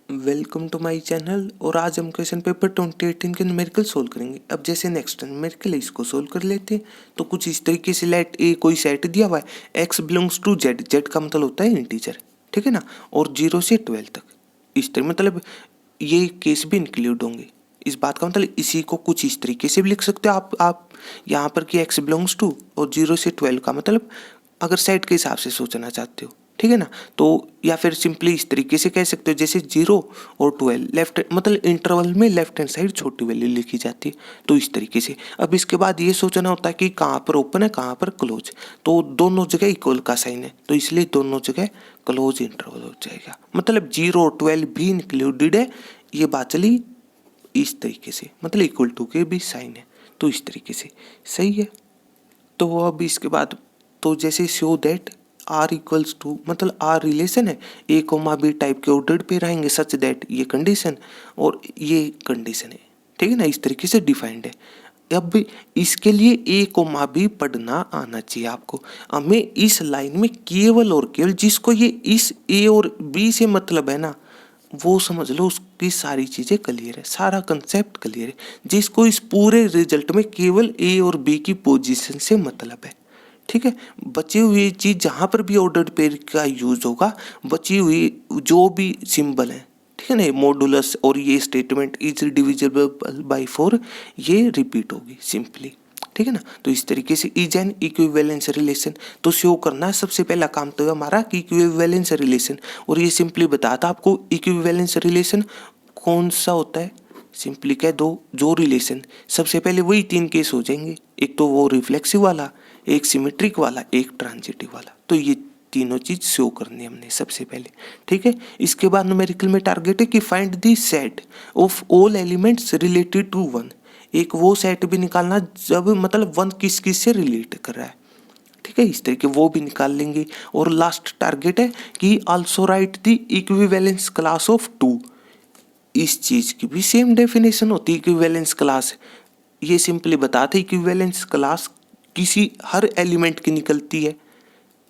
Welcome to my channel. और आज हम क्वेश्चन पेपर 2018 के न्यूमेरिकल सोल्व करेंगे। अब जैसे नेक्स्ट न्यूमेरिकल है, इसको सोल्व कर लेते हैं। तो कुछ इस तरीके से लेट ए कोई सेट दिया हुआ है, x belongs to Z, Z का मतलब होता है इंटीजर, ठीक है ना, और 0 से 12 तक। इस तरह मतलब ये केस भी इंक्लूड होंगे। इस बात का मतलब इसी को कुछ इस तरीके से भी लिख सकते हो आप यहाँ पर कि x बिलोंग्स टू और 0 से 12 का मतलब अगर सेट के हिसाब से सोचना चाहते हो, ठीक है ना। तो या फिर सिंपली इस तरीके से कह सकते हो जैसे 0 और 12 लेफ्ट मतलब इंटरवल में लेफ्ट हैंड साइड छोटी वैल्यू लिखी जाती है। तो इस तरीके से अब इसके बाद ये सोचना होता है कि कहाँ पर ओपन है कहाँ पर क्लोज। तो दोनों जगह इक्वल का साइन है, तो इसलिए दोनों जगह क्लोज इंटरवल हो जाएगा। मतलब 0 और 12 भी इंक्लूडेड है। ये बात चली इस तरीके से, मतलब इक्वल टू के भी साइन है, तो इस तरीके से सही है। तो अब इसके बाद तो जैसे show that R equals to मतलब आर रिलेशन है, ए कोमा बी टाइप के ऑर्डर पे रहेंगे सच दैट ये कंडीशन और ये कंडीशन है, ठीक है ना। इस तरीके से डिफाइंड है। अब इसके लिए ए कोमा बी पढ़ना आना चाहिए आपको। हमें इस लाइन में केवल और केवल जिसको ये इस ए और बी से मतलब है ना, वो समझ लो उसकी सारी चीज़ें क्लियर है, सारा कंसेप्ट क्लियर है। जिसको इस पूरे रिजल्ट में केवल ए और बी की पोजीशन से मतलब है, ठीक है। बची हुई चीज़ जहाँ पर भी ऑर्डर्ड पेयर का यूज होगा, बची हुई जो भी सिंबल है, ठीक है ना, मॉडुलस और ये स्टेटमेंट इज डिविजिबल बाय 4 ये रिपीट होगी सिंपली, ठीक है ना। तो इस तरीके से इज एन इक्विवेलेंस रिलेशन तो शो करना है। सबसे पहला काम तो है हमारा कि इक्विवेलेंस रिलेशन, और ये सिंपली बताता आपको इक्विवेलेंस रिलेशन कौन सा होता है। सिंपली कह दो जो रिलेशन, सबसे पहले वही 3 केस हो जाएंगे, एक तो वो रिफ्लेक्सिव वाला, एक सिमेट्रिक वाला, एक ट्रांजिटिव वाला। तो ये तीनों चीज शो करनी है हमने सबसे पहले, ठीक है। इसके बाद न्यूमेरिकल में टारगेट है कि find the set of all elements related to 1। एक वो सेट भी निकालना जब मतलब 1 किस किस से रिलेट कर रहा है, ठीक है। इस तरीके वो भी निकाल लेंगे। और लास्ट टारगेट है कि also right the equivalence class of 2। इस चीज की भी सेम डेफिनेशन होती है इक्विवेलेंस क्लास। ये सिंपली बताते इक्विवेलेंस क्लास किसी हर एलिमेंट की निकलती है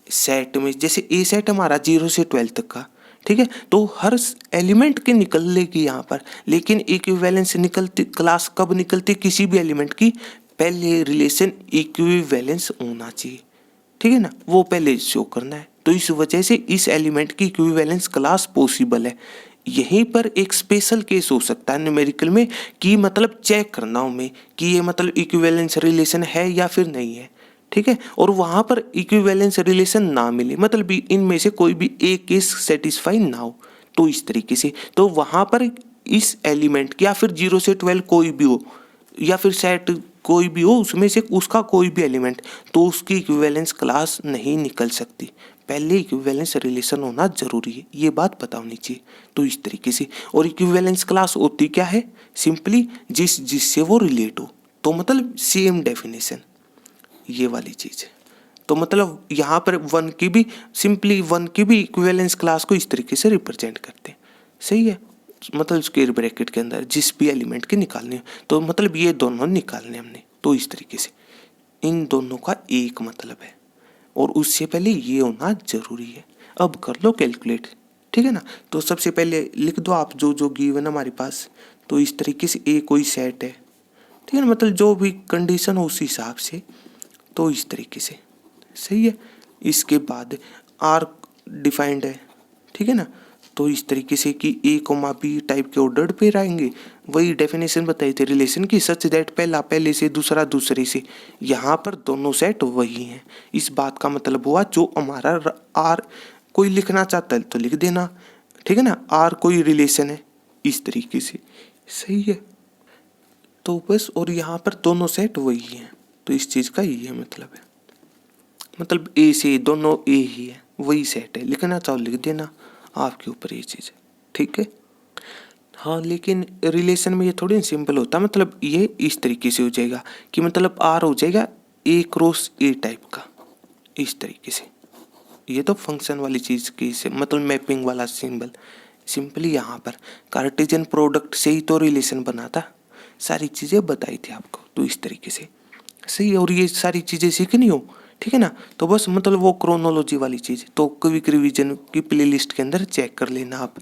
सेट में। जैसे ए सेट हमारा 0 से 12 तक का, ठीक है, तो हर एलिमेंट की निकल लेगी यहाँ पर। लेकिन इक्विवेलेंस निकलती क्लास कब निकलती, किसी भी एलिमेंट की पहले रिलेशन इक्विवेलेंस होना चाहिए, ठीक है ना, वो पहले शो करना है। तो इस वजह से इस एलिमेंट की इक्विवेलेंस क्लास पॉसिबल है। यहीं पर एक स्पेशल केस हो सकता है न्यूमेरिकल में कि मतलब चेक करना हो में कि ये मतलब इक्विवेलेंस रिलेशन है या फिर नहीं है, ठीक है। और वहां पर इक्विवेलेंस रिलेशन ना मिले मतलब इनमें से कोई भी एक केस सेटिस्फाई ना हो, तो इस तरीके से तो वहां पर इस एलिमेंट या फिर 0 से 12 कोई भी हो या फिर सेट कोई भी हो, उसमें से उसका कोई भी एलिमेंट, तो उसकी इक्विवेलेंस क्लास नहीं निकल सकती। पहले इक्विवेलेंस रिलेशन होना जरूरी है, ये बात पता होनी चाहिए। तो इस तरीके से और इक्विवेलेंस क्लास होती क्या है, सिंपली जिससे वो रिलेट हो। तो मतलब सेम डेफिनेशन ये वाली चीज है। तो मतलब यहाँ पर 1 की भी सिंपली 1 की भी इक्विवेलेंस क्लास को इस तरीके से रिप्रेजेंट करते हैं, सही है। मतलब स्क्वायर ब्रैकेट के अंदर जिस भी एलिमेंट के निकालने हैं, तो मतलब ये दोनों निकालने हमने। तो इस तरीके से इन दोनों का एक मतलब है और उससे पहले ये होना जरूरी है। अब कर लो कैलकुलेट, ठीक है ना। तो सबसे पहले लिख दो आप जो जो गिवन हमारे पास। तो इस तरीके से ए कोई सेट है, ठीक है ना, मतलब जो भी कंडीशन हो उस हिसाब से। तो इस तरीके से सही है। इसके बाद आर डिफाइंड है, ठीक है ना। तो इस तरीके से कि ए कोमा बी टाइप के ऑर्डर पे रहेंगे, वही डेफिनेशन बताई थी रिलेशन की, सच दैट पहला पहले से दूसरा दूसरे से। यहाँ पर दोनों सेट वही हैं। इस बात का मतलब हुआ जो हमारा आर कोई लिखना चाहता है तो लिख देना, ठीक है ना, आर कोई रिलेशन है इस तरीके से, सही है। तो बस और यहाँ पर दोनों सेट वही हैं। तो इस चीज़ का ये मतलब है, मतलब ए से दोनों ए ही है, वही सेट है। लिखना चाहो लिख देना, आपके ऊपर ये चीज़ है, ठीक है। हाँ लेकिन रिलेशन में ये थोड़ी सिंपल होता है। मतलब ये इस तरीके से हो जाएगा कि मतलब आर हो जाएगा ए क्रॉस ए टाइप का, इस तरीके से। ये तो फंक्शन वाली चीज़ की से मतलब मैपिंग वाला सिंबल। सिंपली यहाँ पर कार्टेशियन प्रोडक्ट से ही तो रिलेशन बना था, सारी चीज़ें बताई थी आपको। तो इस तरीके से सही है। और ये सारी चीज़ें सीखनी हो, ठीक है ना, तो बस मतलब वो क्रोनोलॉजी वाली चीज़ तो क्विक रिवीजन की प्लेलिस्ट के अंदर चेक कर लेना आप,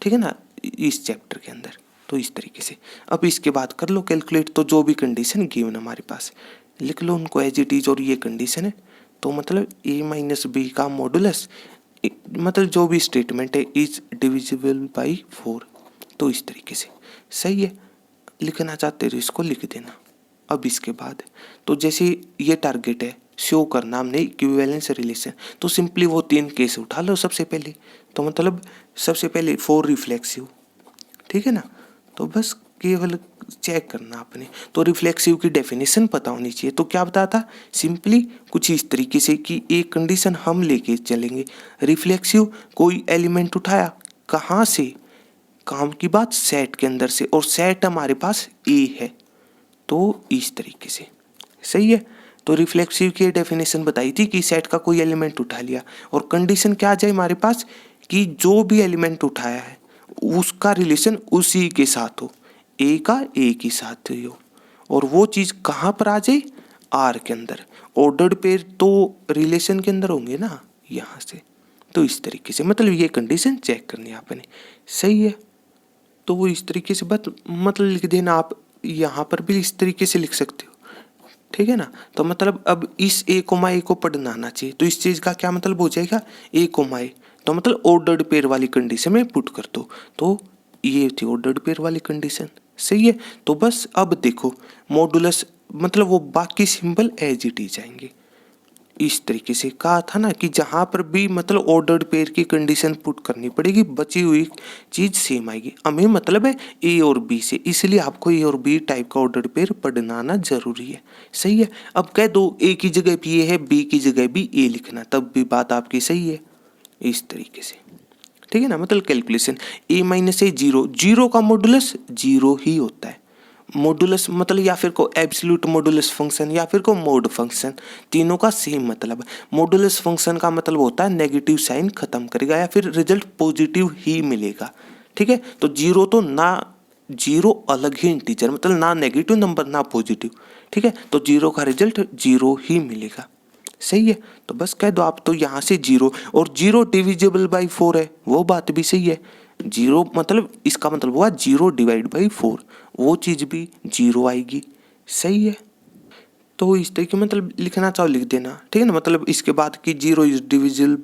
ठीक है ना। इस चैप्टर के अंदर। तो इस तरीके से अब इसके बाद कर लो कैलकुलेट। तो जो भी कंडीशन गिवन हमारे पास लिख लो उनको एज इट इज, और ये कंडीशन है तो मतलब a माइनस बी का मॉडुलस मतलब जो भी स्टेटमेंट है इज डिविजिबल बाई 4। तो इस तरीके से सही है, लिखना चाहते हो इसको लिख देना। अब इसके बाद तो जैसे ये टारगेट है शो करना हमने इक्विवेलेंस रिलेशन, तो सिंपली वो 3 केस उठा लो सबसे पहले। तो मतलब सबसे पहले 4 रिफ्लेक्सिव, ठीक है ना, तो बस केवल चेक करना आपने। तो रिफ्लेक्सिव की डेफिनेशन पता होनी चाहिए। तो क्या बताया था, सिंपली कुछ इस तरीके से कि एक कंडीशन हम लेके चलेंगे रिफ्लेक्सिव, कोई एलिमेंट उठाया कहाँ से, काम की बात सेट के अंदर से, और सेट हमारे पास ए है। तो इस तरीके से सही है। तो रिफ्लेक्सिव की डेफिनेशन बताई थी कि सेट का कोई एलिमेंट उठा लिया और कंडीशन क्या आ जाए हमारे पास कि जो भी एलिमेंट उठाया है उसका रिलेशन उसी के साथ हो, ए का ए के साथ हो, और वो चीज़ कहाँ पर आ जाए, आर के अंदर। ऑर्डर्ड पेयर तो रिलेशन के अंदर होंगे ना, यहाँ से। तो इस तरीके से मतलब ये कंडीशन चेक करनी है आपने, सही है। तो वो इस तरीके से बात मतलब लिख देना। आप यहाँ पर भी इस तरीके से लिख सकते हो, ठीक है ना। तो मतलब अब इस ए कोमा ए को पढ़ना आना चाहिए। तो इस चीज़ का क्या मतलब हो जाएगा, ए कोमा ए, तो मतलब ऑर्डर्ड पेयर वाली कंडीशन में पुट कर दो। तो ये थी ऑर्डर्ड पेयर वाली कंडीशन, सही है। तो बस अब देखो मॉडुलस मतलब वो बाकी सिंबल एज इट इज आएंगे। इस तरीके से कहा था ना कि जहाँ पर भी मतलब ऑर्डर्ड पेयर की कंडीशन पुट करनी पड़ेगी, बची हुई चीज़ सेम आएगी। हमें मतलब है ए और बी से, इसलिए आपको ए और बी टाइप का ऑर्डर्ड पेयर पढ़ना आना जरूरी है, सही है। अब कह दो ए की जगह भी ए है, बी की जगह भी ए लिखना, तब भी बात आपकी सही है। इस तरीके से ठीक है ना। मतलब कैलकुलेशन ए माइनस ए जीरो, जीरो का मॉडुलस जीरो ही होता है। मॉडुलस मतलब या फिर को एब्सोल्यूट मॉडुलस फंक्शन या फिर को मोड फंक्शन, तीनों का सेम मतलब है। मॉडुलस फंक्शन का मतलब होता है नेगेटिव साइन खत्म करेगा या फिर रिजल्ट पॉजिटिव ही मिलेगा, ठीक है। तो जीरो तो ना, जीरो अलग ही इंटीजर मतलब ना नेगेटिव नंबर ना पॉजिटिव, ठीक है। तो जीरो का रिजल्ट जीरो ही मिलेगा, सही है। तो बस कह दो आप तो यहाँ से जीरो, और जीरो डिविजिबल बाई 4 है, वो बात भी सही है। जीरो मतलब इसका मतलब हुआ जीरो डिवाइड बाई 4, वो चीज़ भी जीरो आएगी, सही है। तो इस तरीके मतलब लिखना चाहो लिख देना, ठीक है ना। मतलब इसके बाद कि जीरो इज डिविजिबल,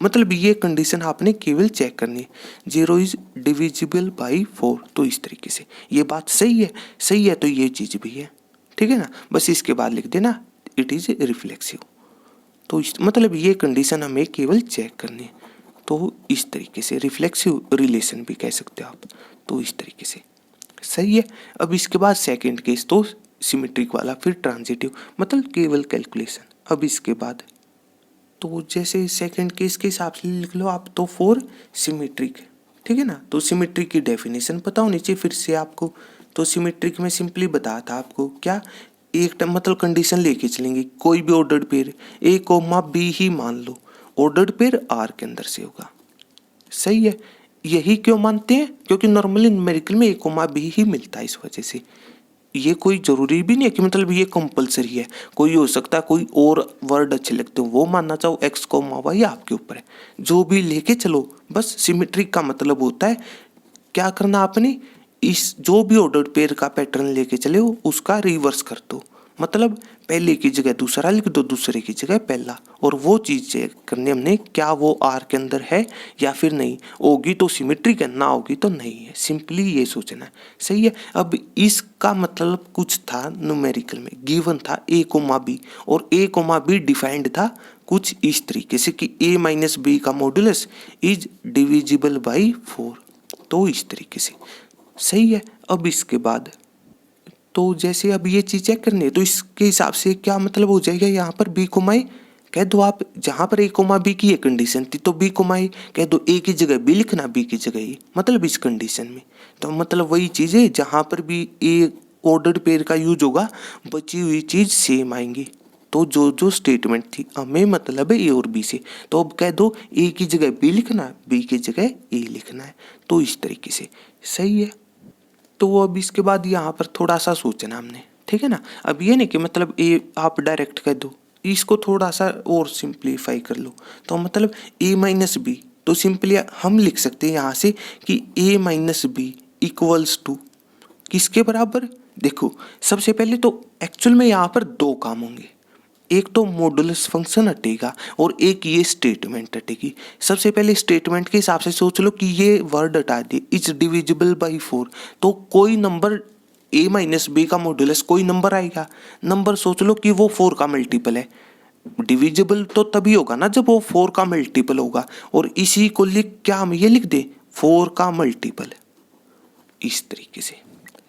मतलब ये कंडीशन आपने केवल चेक करनी है, जीरो इज डिविजिबल बाई 4। तो इस तरीके से ये बात सही है, सही है। तो ये चीज़ भी है, ठीक है ना। बस इसके बाद लिख देना इट इज़ रिफ्लेक्सिव। तो इस मतलब ये कंडीशन हमें केवल चेक करनी है। तो इस तरीके से रिफ्लेक्सिव रिलेशन भी कह सकते हो आप। तो इस तरीके से सही है। अब इसके बाद सेकंड केस तो सिमेट्रिक वाला, फिर ट्रांजिटिव मतलब केवल कैलकुलेशन। अब इसके बाद तो जैसे सेकंड केस के हिसाब से लिख लो आप तो फॉर सिमेट्रिक, ठीक है ना। तो सिमेट्रिक की डेफिनेशन पता होनी चाहिए फिर से आपको। तो सिमेट्रिक में सिंपली बताया था आपको क्या, एक मतलब कंडीशन लेके चलेंगे, कोई भी ordered pair A comma B ही मान लो, ऑर्डर्ड पेयर आर के अंदर से होगा, सही है। यही क्यों मानते हैं, क्योंकि नॉर्मली न्यूमेरिकल में ए कोमा बी ही मिलता है, इस वजह से। ये कोई जरूरी भी नहीं है कि मतलब ये कंपलसरी है, कोई हो सकता है कोई और वर्ड अच्छे लगते हो वो मानना चाहो, एक्स कोमा वाई आपके ऊपर है, जो भी लेके चलो। बस सिमेट्रिक का मतलब होता है क्या करना आपने, इस जो भी ऑर्डर्ड पेयर का पैटर्न लेके चले हो उसका रिवर्स कर दो। मतलब पहले की जगह दूसरा लिख दो, दूसरे की जगह पहला, और वो चीज़ चेक करनी हमने क्या वो आर के अंदर है या फिर नहीं, होगी तो सिमेट्रिक है, ना होगी तो नहीं है, सिंपली ये सोचना है, सही है। अब इसका मतलब कुछ था न्यूमेरिकल में गिवन था ए कोमा बी, और ए कोमा बी डिफाइंड था कुछ इस तरीके से कि ए माइनस बी का मॉडुलस इज डिविजिबल बाई 4। तो इस तरीके से सही है। अब इसके बाद तो जैसे अब ये चीज़ चेक करनी है तो इसके हिसाब से क्या मतलब हो जाएगा, यहाँ पर बी कोमा ए कह दो आप, जहाँ पर ए कोमा बी की ये कंडीशन थी तो बी कोमा ए कह दो, ए की जगह बी लिखना, बी की जगह ए, मतलब इस कंडीशन में। तो मतलब वही चीज़ है जहाँ पर भी ए ऑर्डर्ड पेयर का यूज होगा बची हुई चीज़ सेम आएंगी। तो जो जो स्टेटमेंट थी हमें मतलब है ए और बी से, तो अब कह दो ए की जगह बी लिखना, बी की जगह ए लिखना है। तो इस तरीके से सही है। तो अब इसके बाद यहाँ पर थोड़ा सा सोचना हमने, ठीक है ना। अब ये नहीं कि मतलब ए आप डायरेक्ट कह दो, इसको थोड़ा सा और सिंप्लीफाई कर लो। तो मतलब ए माइनस बी तो सिंपली हम लिख सकते हैं यहाँ से कि a minus B equals to किसके बराबर। देखो सबसे पहले तो एक्चुअल में यहाँ पर दो काम होंगे, एक तो मॉडुलस फंक्शन हटेगा और एक ये स्टेटमेंट हटेगी। सबसे पहले स्टेटमेंट के हिसाब से सोच लो कि ये वर्ड हटा दे इज डिविजिबल बाई 4, तो कोई नंबर a माइनस बी का मॉडुलस कोई नंबर आएगा, नंबर सोच लो कि वो 4 का मल्टीपल है। डिविजिबल तो तभी होगा ना जब वो 4 का मल्टीपल होगा, और इसी को लिख क्या हम ये लिख दे 4 का मल्टीपल, इस तरीके से।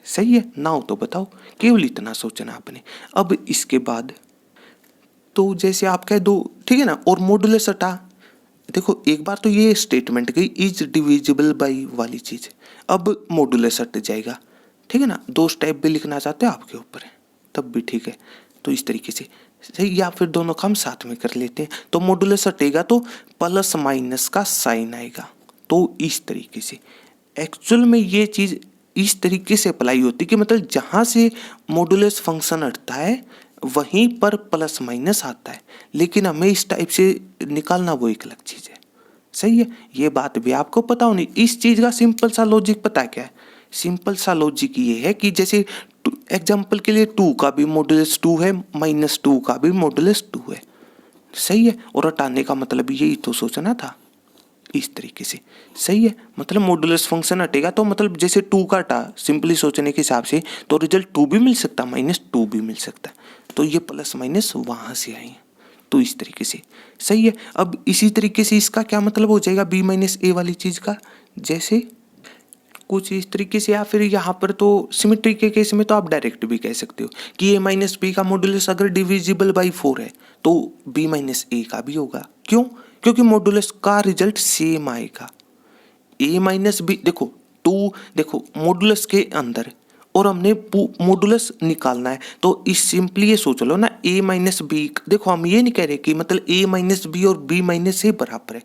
सही है ना? हो तो बताओ, केवल इतना सोचना आपने। अब इसके बाद तो जैसे आप कह दो, ठीक है ना, और मॉडुलस हटा। देखो एक बार तो ये स्टेटमेंट गई इज डिविजिबल बाई वाली चीज, अब मॉडुलस हट जाएगा, ठीक है ना। दो स्टेप भी लिखना चाहते हो आपके ऊपर है तब भी ठीक है। तो इस तरीके से सही, या फिर दोनों काम साथ में कर लेते हैं। तो मॉडुलस हटेगा तो प्लस माइनस का साइन आएगा। तो इस तरीके से एक्चुअल में ये चीज इस तरीके से अप्लाई होती है कि मतलब जहां से मॉडुलस फंक्शन हटता है वहीं पर प्लस माइनस आता है, लेकिन हमें इस टाइप से निकालना वो एक अलग चीज है। सही है, ये बात भी आपको पता होनी। इस चीज का सिंपल सा लॉजिक पता है क्या है? सिंपल सा लॉजिक ये है कि जैसे एग्जाम्पल के लिए 2 का भी मॉडुलस 2 है, माइनस 2 का भी मॉडुलस 2 है। सही है, और हटाने का मतलब यही तो सोचना था, इस तरीके से। सही है, मतलब मॉडुलस फंक्शन हटेगा तो मतलब जैसे 2 का हटा, सिंपली सोचने के हिसाब से तो रिजल्ट 2 भी मिल सकता, माइनस 2 भी मिल सकता, तो ये प्लस माइनस वहां से आए, तो इस तरीके से। सही है, अब इसी तरीके से इसका क्या मतलब हो जाएगा बी माइनस ए वाली चीज का, जैसे कुछ इस तरीके से। या फिर यहाँ पर तो सिमेट्री के केस में तो आप डायरेक्ट भी कह सकते हो कि ए माइनस बी का मॉडुलस अगर डिविजिबल बाई 4 है तो बी माइनस ए का भी होगा। क्यों? क्योंकि मॉडुलस का रिजल्ट सेम आएगा। ए माइनस बी, देखो 2, देखो मॉडुलस के अंदर, और हमने मॉडुलस निकालना है तो इस सिंपली ये सोच लो ना ए माइनस बी। देखो हम ये नहीं कह रहे कि मतलब ए माइनस बी और बी माइनस ए बराबर है,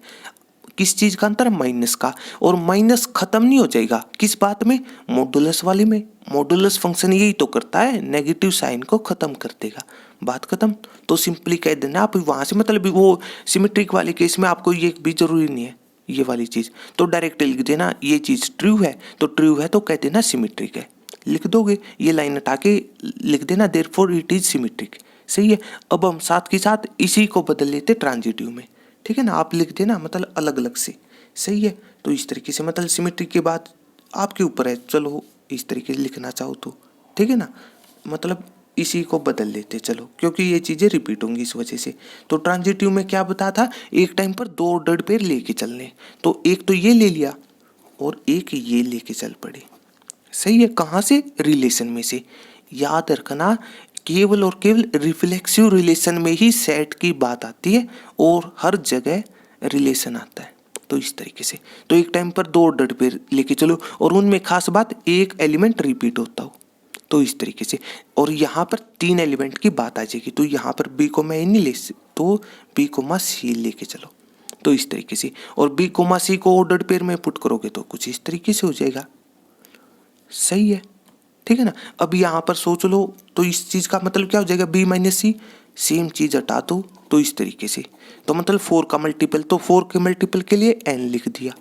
किस चीज का अंतर? माइनस का। और माइनस खत्म नहीं हो जाएगा किस बात में? मॉडुलस वाले में। मॉडुलस फंक्शन यही तो करता है, नेगेटिव साइन को खत्म कर देगा, बात खत्म। तो सिंपली कह देना आप वहां से, मतलब वो सिमेट्रिक वाले केस में आपको ये भी जरूरी नहीं है ये वाली चीज, तो डायरेक्ट लिख देना ये चीज ट्रू है, तो ट्रू है तो कह देना सिमेट्रिक है, लिख दोगे। ये लाइन हटा के लिख देना देयरफॉर इट इज सिमेट्रिक। सही है, अब हम साथ के साथ इसी को बदल लेते ट्रांजिटिव में, ठीक है ना। आप लिख देना मतलब अलग अलग से। सही है, तो इस तरीके से मतलब सिमेट्री के बाद आपके ऊपर है, चलो इस तरीके से लिखना चाहो तो, ठीक है ना। मतलब इसी को बदल लेते चलो, क्योंकि ये चीजें रिपीट होंगी इस वजह से। तो ट्रांजिटिव में क्या बता था, एक टाइम पर 2 ऑर्डर्ड पेयर लेके चलने, तो एक तो ये ले लिया और एक ये लेके चल पड़े। सही है, कहाँ से? रिलेशन में से। याद रखना केवल और केवल रिफ्लेक्सिव रिलेशन में ही सेट की बात आती है और हर जगह रिलेशन आता है। तो इस तरीके से, तो एक टाइम पर 2 ऑर्डर्ड पेयर लेके चलो और उनमें खास बात एक एलिमेंट रिपीट होता हो, तो इस तरीके से। और यहाँ पर 3 एलिमेंट की बात आ जाएगी, तो यहाँ पर बी को मैं नहीं ले, तो बी को सी लेके चलो, तो इस तरीके से। और बी को सी को ऑर्डर्ड पेयर में पुट करोगे तो कुछ इस तरीके से हो जाएगा। सही है, ठीक है ना। अब यहाँ पर सोच लो तो इस चीज का मतलब क्या हो जाएगा, बी माइनस सी, सेम चीज हटा दो तो इस तरीके से। तो मतलब 4 का मल्टीपल, तो 4 के मल्टीपल के लिए n लिख दिया,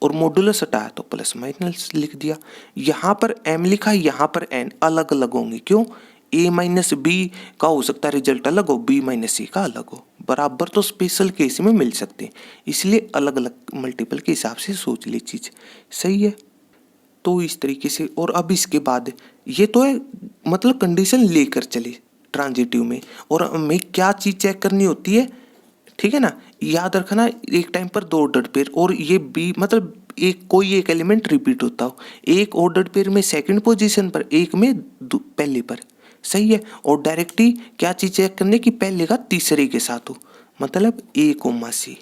और मॉडुलस हटाया तो प्लस माइनस लिख दिया। यहाँ पर m लिखा, यहाँ पर n, अलग अलग होंगे। क्यों? a माइनस बी का हो सकता है रिजल्ट अलग हो, b माइनस सी का अलग हो, बराबर तो स्पेशल केस में मिल सकते हैं, इसलिए अलग अलग मल्टीपल के हिसाब से सोच ली चीज। सही है, तो इस तरीके से। और अब इसके बाद ये तो है मतलब कंडीशन लेकर चले ट्रांजिटिव में, और हमें क्या चीज चेक करनी होती है, ठीक है ना। याद रखना एक टाइम पर 2 ऑर्डर्ड पेयर, और ये बी मतलब एक कोई एक एलिमेंट रिपीट होता हो, एक ऑर्डर्ड पेयर में सेकंड पोजीशन पर, एक में पहले पर। सही है, और डायरेक्टली क्या चीज चेक करने की, पहले का तीसरे के साथ हो, मतलब ए कोमा सी,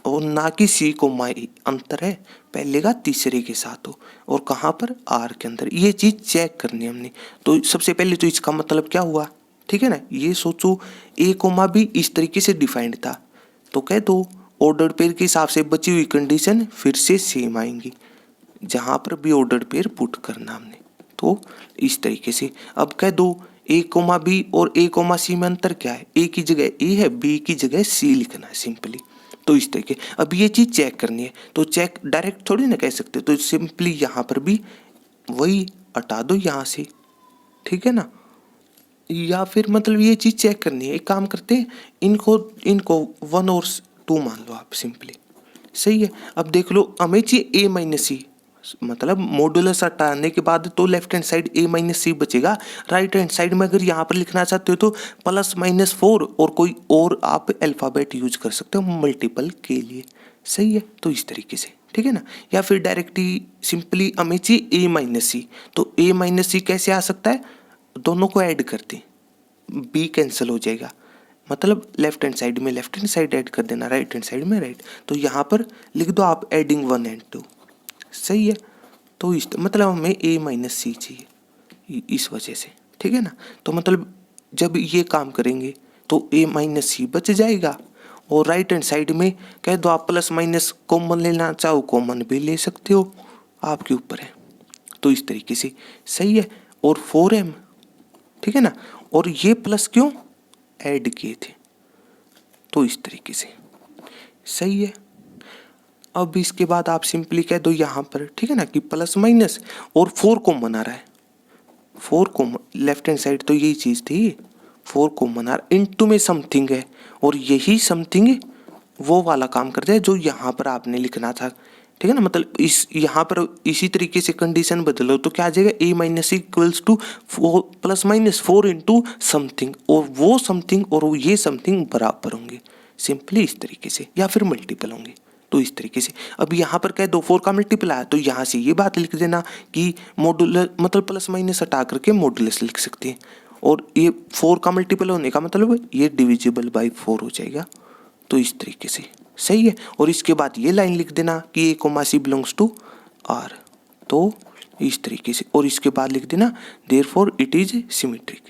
और ना कि सी को माई, अंतर है, पहले का तीसरे के साथ हो, और कहाँ पर? आर के अंदर। ये चीज चेक करनी हमने। तो सबसे पहले तो इसका मतलब क्या हुआ, ठीक है ना। ये सोचो ए कोमा भी इस तरीके से डिफाइंड था, तो कह दो ऑर्डर्ड पेयर के हिसाब से बची हुई कंडीशन फिर से सेम आएंगी, जहां पर भी ऑर्डर्ड पेयर पुट करना हमने, तो इस तरीके से। अब कह दो ए कोमा बी और ए कोमा सी में अंतर क्या है, ए की जगह ए है, बी की जगह सी लिखना है सिंपली, तो इस तरीके अब ये चीज़ चेक करनी है, तो चेक डायरेक्ट थोड़ी ना कह सकते, तो सिंपली यहाँ पर भी वही हटा दो यहाँ से, ठीक है ना। या फिर मतलब ये चीज़ चेक करनी है, एक काम करते हैं, इनको इनको 1 और 2 मान लो आप सिंपली, सही है। अब देख लो हमें चाहिए a माइनस सी, मतलब मॉडुलस हटाने के बाद तो left hand side a minus C बचेगा, राइट हैंड साइड में अगर यहाँ पर लिखना चाहते हो तो +-4 और कोई और आप अल्फ़ाबेट यूज कर सकते हो मल्टीपल के लिए, सही है। तो इस तरीके से, ठीक है ना। या फिर डायरेक्टली सिंपली हमें चाहिए a माइनस सी, तो a माइनस सी कैसे आ सकता है, दोनों को ऐड करते, b कैंसिल हो जाएगा, मतलब लेफ्ट हैंड साइड में लेफ्ट हैंड साइड ऐड कर देना, राइट हैंड साइड में राइट, तो यहाँ पर लिख दो आप एडिंग 1 and 2, सही है। तो इस मतलब हमें a माइनस सी चाहिए इस वजह से, ठीक है ना। तो मतलब जब ये काम करेंगे तो a माइनस सी बच जाएगा, और राइट हैंड साइड में कह दो आप प्लस माइनस कॉमन लेना चाहो कॉमन भी ले सकते हो, आपके ऊपर है। तो इस तरीके से सही है, और 4m, ठीक है ना, और ये प्लस क्यों ऐड किए थे, तो इस तरीके से सही है। अब इसके बाद आप सिंपली कह दो यहाँ पर, ठीक है ना, कि प्लस माइनस और 4 कॉमन आ रहा है, 4 कॉमन लेफ्ट हैंड साइड तो यही चीज़ थी, 4 कॉमन आ रहा, इनटू में समथिंग है, और यही समथिंग वो वाला काम करता है जो यहाँ पर आपने लिखना था, ठीक है ना। मतलब इस यहाँ पर इसी तरीके से कंडीशन बदलो तो क्या आ जाएगा, a minus equals to +-4 into something, और वो समथिंग और ये समथिंग बराबर होंगे, सिंपली इस तरीके से, या फिर मल्टीपल होंगे, तो इस तरीके से। अब यहाँ पर कह दो 4 का मल्टीपल आया, तो यहाँ से ये बात लिख देना कि मॉडुलस मतलब प्लस माइनस हटा करके मॉडुलस लिख सकते हैं, और ये 4 का मल्टीपल होने का मतलब ये डिविजिबल बाई 4 हो जाएगा, तो इस तरीके से सही है। और इसके बाद ये लाइन लिख देना कि a, c belongs to r, तो इस तरीके से, और इसके बाद लिख देना देयरफॉर इट इज सिमेट्रिक,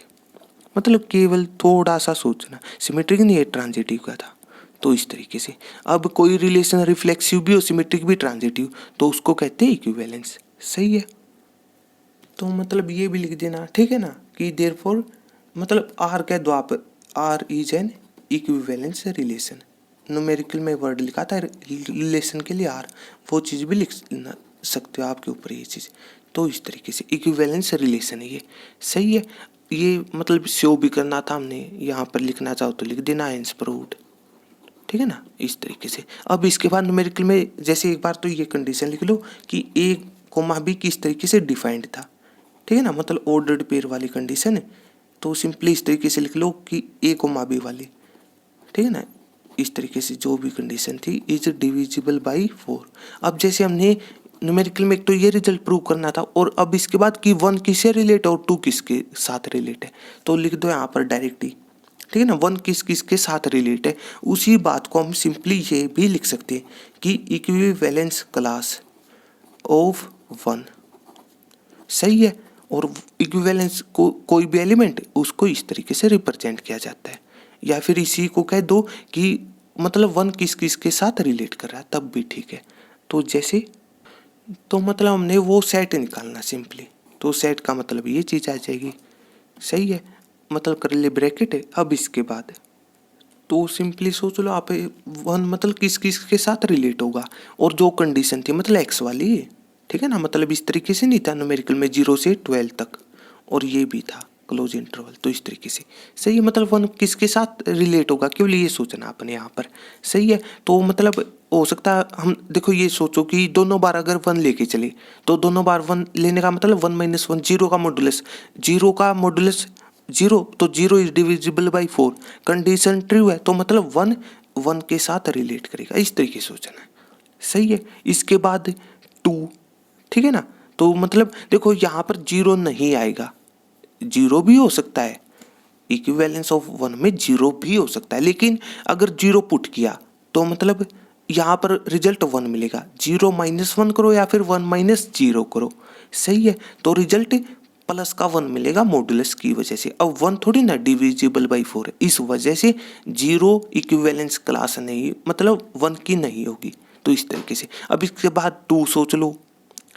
मतलब केवल थोड़ा सा सोचना, सिमेट्रिक नहीं है ट्रांजिटिव का था, तो इस तरीके से। अब कोई रिलेशन रिफ्लेक्सिव भी हो, सिमेट्रिक भी ट्रांजिटिव, तो उसको कहते हैं इक्विवेलेंस, सही है। तो मतलब ये भी लिख देना, ठीक है ना, कि देयरफॉर मतलब r कह दो आप, r is an equivalence relation, numerical में वर्ड लिखा था रिलेशन के लिए r, वो चीज़ भी लिख सकते हो, आपके ऊपर ये चीज़। तो इस तरीके से इक्विवेलेंस रिलेशन है ये, सही है। ये मतलब शो भी करना था हमने, यहाँ पर लिखना चाहो तो लिख देना हेंस प्रूव्ड, ठीक है ना, इस तरीके से। अब इसके बाद न्यूमेरिकल में जैसे एक बार तो ये कंडीशन लिख लो कि a, b किस तरीके से डिफाइंड था, ठीक है ना, मतलब ऑर्डर्ड पेयर वाली कंडीशन है, तो सिंपली इस तरीके से लिख लो कि a, b वाली, ठीक है ना, इस तरीके से जो भी कंडीशन थी इज डिविजिबल बाई 4। अब जैसे हमने न्यूमेरिकल में एक तो ये रिजल्ट प्रूव करना था, और अब इसके बाद कि 1 किससे रिलेट और 2 किसके साथ रिलेट है, तो लिख दो यहाँ पर डायरेक्टली, ठीक है ना, 1 किसके साथ रिलेट है। उसी बात को हम सिंपली ये भी लिख सकते हैं कि इक्विवेलेंस क्लास ऑफ 1, सही है। और इक्विवेलेंस को कोई भी एलिमेंट उसको इस तरीके से रिप्रेजेंट किया जाता है, या फिर इसी को कह दो कि मतलब 1 किस के साथ रिलेट कर रहा है, तब भी ठीक है। तो जैसे तो मतलब हमने वो सेट निकालना सिंपली, तो सेट का मतलब ये चीज़ आ जाएगी, सही है, मतलब करली ब्रैकेट है। अब इसके बाद तो सिंपली सोच लो आप 1 मतलब किस के साथ रिलेट होगा, और जो कंडीशन थी मतलब x वाली, ठीक है ना, मतलब इस तरीके से नहीं था न्यूमेरिकल में 0 से 12 तक, और ये भी था क्लोज इंटरवल, तो इस तरीके से सही है। मतलब 1 किसके साथ रिलेट होगा केवल ये सोचना आपने यहाँ पर, सही है। तो मतलब हो सकता है हम देखो ये सोचो कि दोनों बार अगर 1 लेके चले, तो दोनों बार 1 लेने का मतलब 1 - 1 0 का मॉडुलस, 0 तो 0 is divisible by 4, condition true है, तो मतलब 1 के साथ रिलेट करेगा, इस तरीके से सोचना है, सही है। इसके बाद 2, ठीक है ना, तो मतलब देखो यहाँ पर 0 नहीं आएगा, 0 भी हो सकता है, इक्विवेलेंस ऑफ 1 में 0 भी हो सकता है, लेकिन अगर 0 पुट किया तो मतलब यहाँ पर रिजल्ट 1 मिलेगा, 0 - 1 करो या फिर 1 - 0 करो, सही है, तो रिजल्ट प्लस का 1 मिलेगा मॉडुलस की वजह से। अब 1 थोड़ी ना डिविजिबल बाई 4 है, इस वजह से 0 इक्विवेलेंस क्लास नहीं, मतलब 1 की नहीं होगी, तो इस तरीके से। अब इसके बाद 2 सोच लो,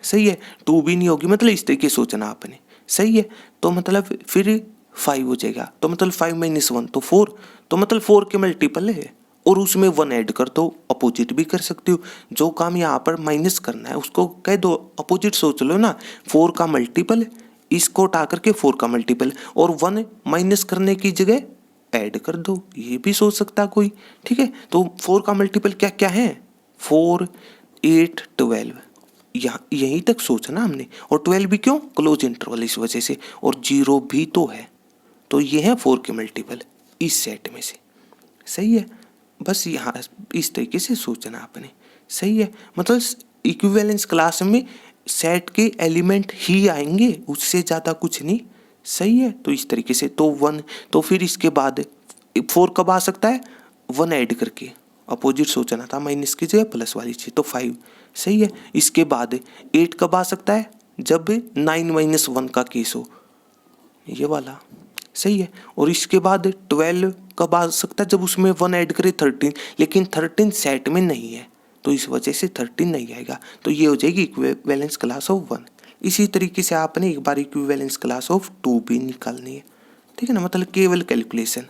सही है, 2 भी नहीं होगी, मतलब इस तरीके सोचना आपने, सही है। तो मतलब फिर 5 हो जाएगा, तो मतलब 5 - 1 तो 4, तो मतलब 4 के मल्टीपल है, और उसमें 1 ऐड कर दो, अपोजिट भी कर सकते हो। जो काम यहाँ पर माइनस करना है उसको कह दो अपोजिट, सोच लो ना 4 का मल्टीपल, इसको उठा करके 4 का मल्टीपल, और 1 माइनस करने की जगह ऐड कर दो, ये भी सोच सकता कोई। ठीक है, तो 4 का मल्टीपल क्या क्या है, 4, 8, 12, यहाँ यहीं तक सोचना हमने। और 12 भी क्यों, क्लोज इंटरवल इस वजह से, और 0 भी तो है, तो ये है 4 के मल्टीपल इस सेट में से। सही है, बस यहाँ इस तरीके से सोचना आपने। सही है, मतलब इक्विवेलेंस क्लास में सेट के एलिमेंट ही आएंगे, उससे ज़्यादा कुछ नहीं। सही है, तो इस तरीके से तो 1, तो फिर इसके बाद 4 कब आ सकता है, 1 ऐड करके, अपोजिट सोचना था, माइनस की जगह प्लस वाली चीज़, तो 5। सही है, इसके बाद 8 कब आ सकता है, जब 9 - 1 का केस हो, ये वाला। सही है, और इसके बाद 12 कब आ सकता है, जब उसमें 1 ऐड करे 13, लेकिन 13 सेट में नहीं है, तो इस वजह से 13 नहीं आएगा, तो ये हो जाएगी इक्विवेलेंस क्लास ऑफ 1। इसी तरीके से आपने एक बार इक्विवेलेंस क्लास ऑफ 2 भी निकालनी है। ठीक है ना, मतलब केवल कैलकुलेशन।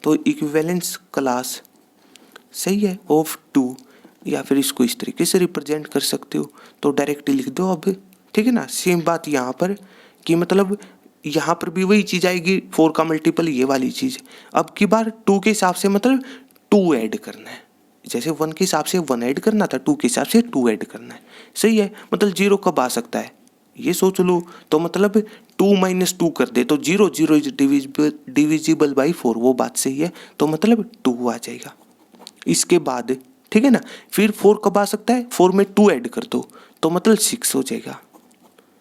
तो इक्विवेलेंस क्लास, सही है, ऑफ 2, या फिर इसको इस तरीके से रिप्रेजेंट कर सकते हो, तो डायरेक्ट लिख दो अब। ठीक है ना, सेम बात यहाँ पर कि मतलब यहाँ पर भी वही चीज़ आएगी, 4 का मल्टीपल ये वाली चीज़। अब की बार 2 के हिसाब से मतलब 2 ऐड करना है, जैसे 1 के हिसाब से 1 ऐड करना था, 2 के हिसाब से 2 ऐड करना है। सही है, मतलब 0 कब आ सकता है, ये सोच लो, तो मतलब 2 - 2 कर दे तो 0, 0 इज डिविजिबल बाई 4, वो बात सही है, तो मतलब 2 आ जाएगा। इसके बाद ठीक है ना, फिर 4 कब आ सकता है, 4 में 2 ऐड कर दो तो मतलब 6 हो जाएगा।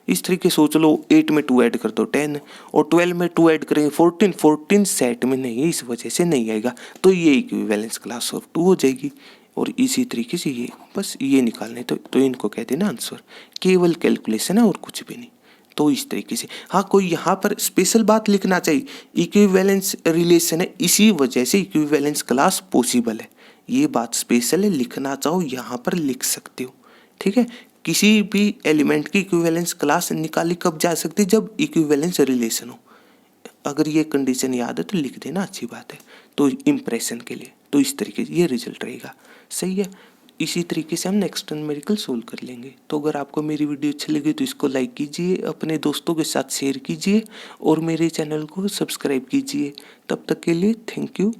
इस तरीके सोच लो, 8 में 2 ऐड कर दो 10, और 12 में 2 ऐड करेंगे 14, 14 सेट में नहीं है, इस वजह से नहीं आएगा, तो ये इक्विवेलेंस क्लास ऑफ 2 हो जाएगी। और इसी तरीके से ये बस ये निकालने, तो इनको कहते हैं ना आंसर, केवल कैलकुलेशन है और कुछ भी नहीं। तो इस तरीके से, हाँ कोई यहाँ पर स्पेशल बात लिखना चाहिए, इक्विवेलेंस रिलेशन है, इसी वजह से इक्विवेलेंस क्लास पॉसिबल है, ये बात स्पेशल है, लिखना चाहो यहाँ पर लिख सकते हो। ठीक है, किसी भी एलिमेंट की इक्विवेलेंस क्लास निकाली कब जा सकती है, जब इक्विवेलेंस रिलेशन हो। अगर ये कंडीशन याद है तो लिख देना, अच्छी बात है, तो इम्प्रेशन के लिए। तो इस तरीके से ये रिजल्ट रहेगा। सही है, इसी तरीके से हम नेक्स्ट न्यूमेरिकल सोल्व कर लेंगे। तो अगर आपको मेरी वीडियो अच्छी लगी तो इसको लाइक कीजिए, अपने दोस्तों के साथ शेयर कीजिए, और मेरे चैनल को सब्सक्राइब कीजिए। तब तक के लिए थैंक यू।